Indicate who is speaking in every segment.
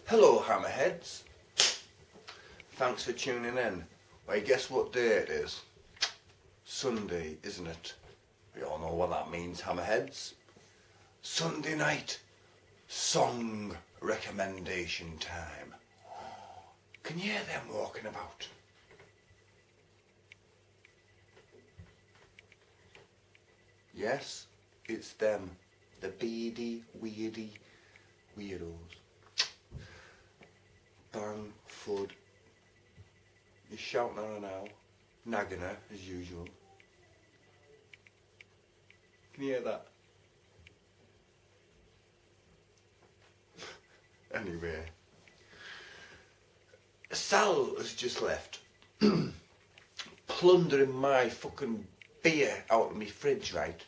Speaker 1: Hello Hammerheads, thanks for tuning in. Well, guess what day it is? Sunday, isn't it? We all know what that means, Hammerheads. Sunday night song recommendation time. Can you hear them walking about? Yes, it's them, the beady, weirdy weirdos. Bang, fud. You're shouting at her now, nagging her as usual. Can you hear that? Anyway, Sal has just left, plundering my fucking beer out of my fridge, right?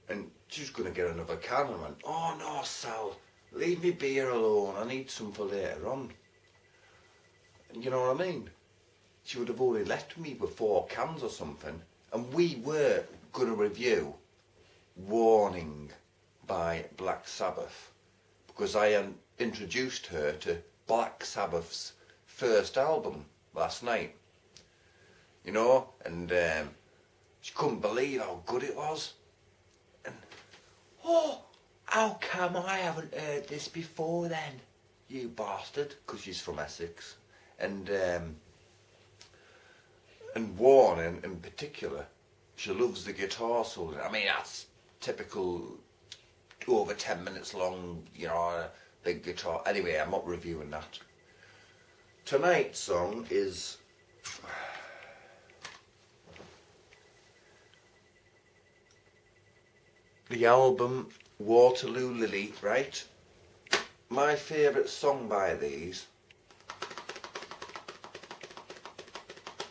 Speaker 1: And she's gonna get another can and went, oh no Sal, leave me beer alone, I need some for later on. And you know what I mean? She would have already left me with 4 cans or something, and we were gonna review Warning by Black Sabbath, because I introduced her to Black Sabbath's first album last night, you know, and she couldn't believe how good it was. And, oh, how come I haven't heard this before then, you bastard, because she's from Essex. And Warning in particular, she loves the guitar solo. I mean, that's typical, over 10 minutes long, you know, a big guitar. Anyway, I'm not reviewing that. Tonight's song is the album Waterloo Lily, right? My favourite song by these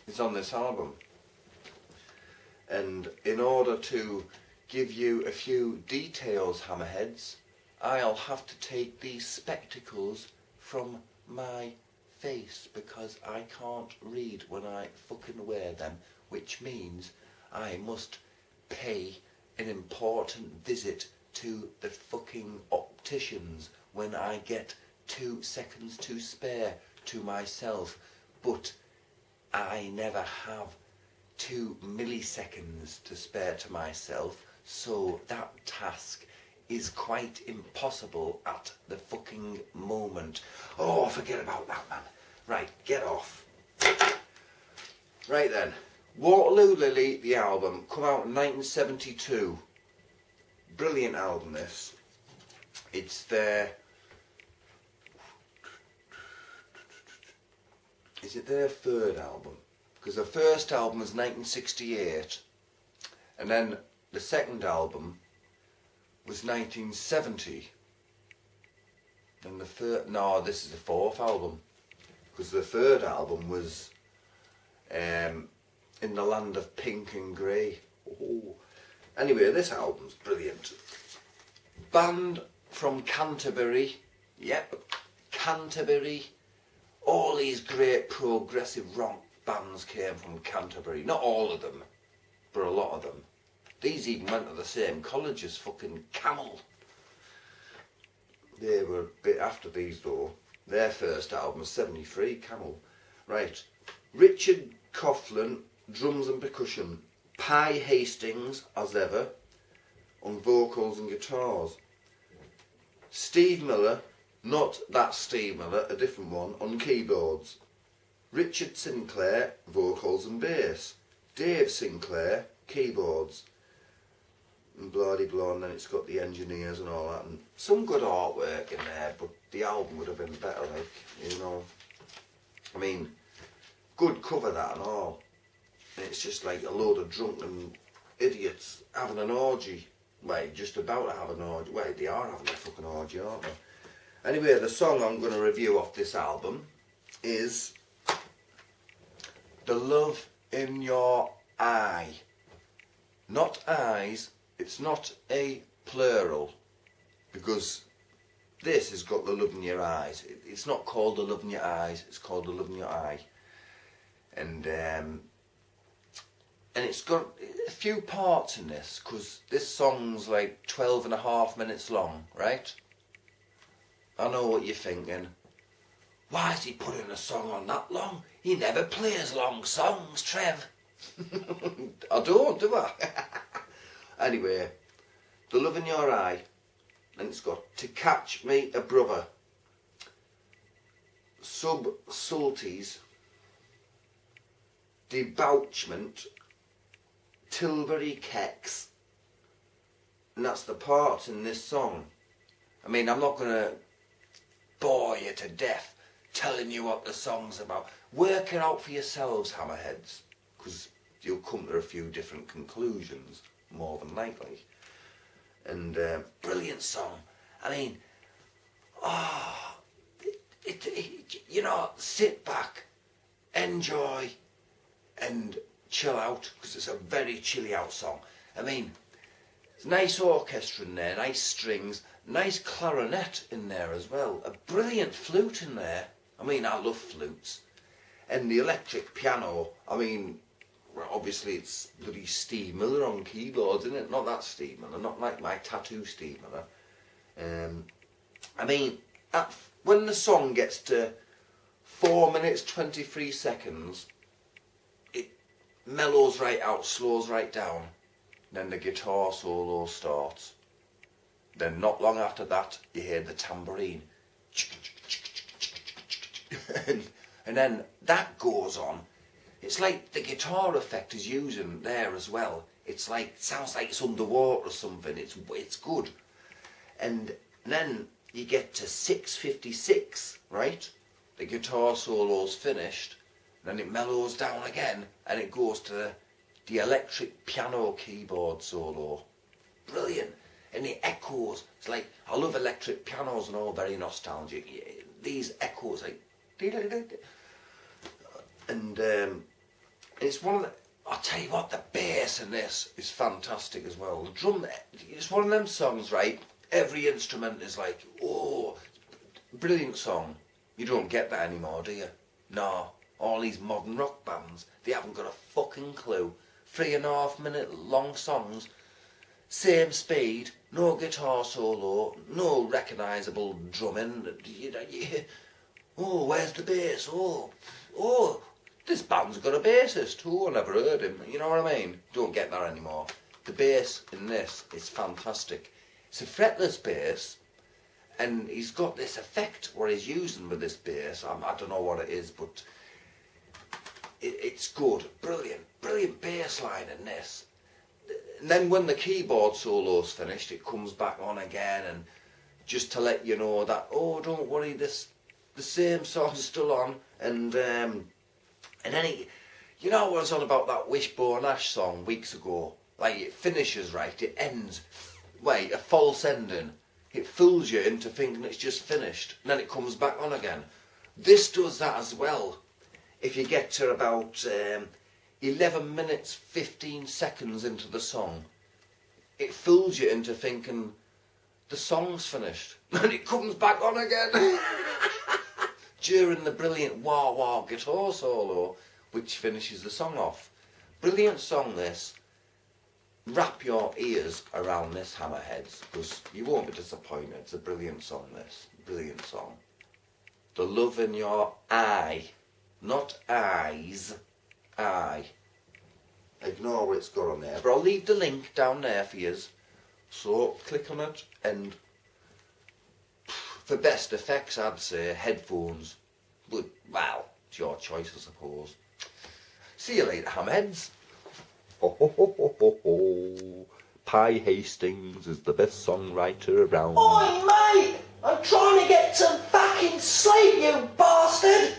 Speaker 1: is on this album. And in order to give you a few details, Hammerheads, I'll have to take these spectacles from my face because I can't read when I fucking wear them, which means I must pay an important visit to the fucking opticians when I get 2 seconds to spare to myself, but I never have 2 milliseconds to spare to myself, so that task is quite impossible at the fucking moment. Oh, forget about that, man. Right, get off. Right then, Waterloo Lily, the album, come out in 1972. Brilliant album, this. It's their... Is it their 3rd album? Because the first album was 1968, and then the second album was 1970. And the third... No, this is the 4th album. Because the 3rd album was In the Land of Pink and Grey. Oh. Anyway, this album's brilliant. Band from Canterbury. Yep, Canterbury. All these great progressive rock bands came from Canterbury. Not all of them, but a lot of them. These even went to the same college as fucking Camel. They were a bit after these though. Their first album was 73, Camel. Right. Richard Coughlin, drums and percussion. Pi Hastings, as ever, on vocals and guitars. Steve Miller, not that Steve Miller, a different one, on keyboards. Richard Sinclair, vocals and bass. Dave Sinclair, keyboards. And blah-de-blah, and then it's got the engineers and all that. And some good artwork in there, but the album would have been better, like, you know. I mean, good cover that and all. And it's just like a load of drunken idiots having an orgy. Well, just about to have an orgy. Well, they are having a fucking orgy, aren't they? Anyway, the song I'm going to review off this album is The Love in Your Eye. Not eyes, it's not a plural, because this has got the love in your eyes. It's not called The Love in Your Eyes, it's called The Love in Your Eye. And it's got a few parts in this, because this song's like 12.5 minutes long, right? I know what you're thinking. Why is he putting a song on that long? He never plays long songs, Trev. I don't, do I? Anyway, The Love in Your Eye, and it's got To Catch Me a Brother, Subtleties, Debauchment, Tilbury Kecks, and that's the parts in this song. I mean, I'm not going to bore you to death telling you what the song's about. Work it out for yourselves, hammerheads, because you'll come to a few different conclusions, more than likely. And brilliant song. I mean, you know, sit back, enjoy, and chill out, because it's a very chilly out song. I mean, there's nice orchestra in there, nice strings, nice clarinet in there as well, a brilliant flute in there. I mean, I love flutes. And the electric piano, I mean, well, obviously it's bloody Steve Miller on keyboards, isn't it? Not that Steve Miller, not like my tattoo Steve Miller. I mean, when the song gets to 4 minutes 23 seconds, it mellows right out, slows right down. Then the guitar solo starts. Then not long after that, you hear the tambourine. And then that goes on. It's like the guitar effect is using there as well. It's like, sounds like it's underwater or something. It's good. And then you get to 6:56, right? The guitar solo's finished. Then it mellows down again, and it goes to the electric piano keyboard solo. Brilliant. And it echoes. It's like, I love electric pianos and all, very nostalgic. These echoes, like, and it's one of the, I'll tell you what, the bass in this is fantastic as well. The drum, it's one of them songs, right? Every instrument is like, oh, brilliant song. You don't get that anymore, do you? No. All these modern rock bands, they haven't got a fucking clue. 3.5 minute long songs, same speed, no guitar solo, no recognisable drumming. Oh, where's the bass? Oh, this band's got a bassist. Oh, I never heard him. You know what I mean? Don't get that anymore. The bass in this is fantastic. It's a fretless bass, and he's got this effect what he's using with this bass. I don't know what it is, but it's good. Brilliant bass line in this. And then when the keyboard solo's finished, it comes back on again, and just to let you know that, oh, don't worry, the same song's still on. And then you know what I was on about that Wishbone Ash song weeks ago? Like, it finishes right, it ends, wait, a false ending. It fools you into thinking it's just finished, and then it comes back on again. This does that as well. If you get to about 11 minutes 15 seconds into the song, it fools you into thinking the song's finished, and it comes back on again during the brilliant wah-wah guitar solo, which finishes the song off. Brilliant song, this. Wrap your ears around this, hammerheads, because you won't be disappointed. It's a brilliant song, this. Brilliant song. The Love in Your Eye. Not eyes. Eye. Ignore what it's got on there. But I'll leave the link down there for you. So click on it, and for best effects I'd say headphones. But, well, it's your choice I suppose. See you later, hamheads. Ho ho ho ho ho ho. Pi Hastings is the best songwriter around.
Speaker 2: Oi mate! I'm trying to get some fucking sleep, you bastard!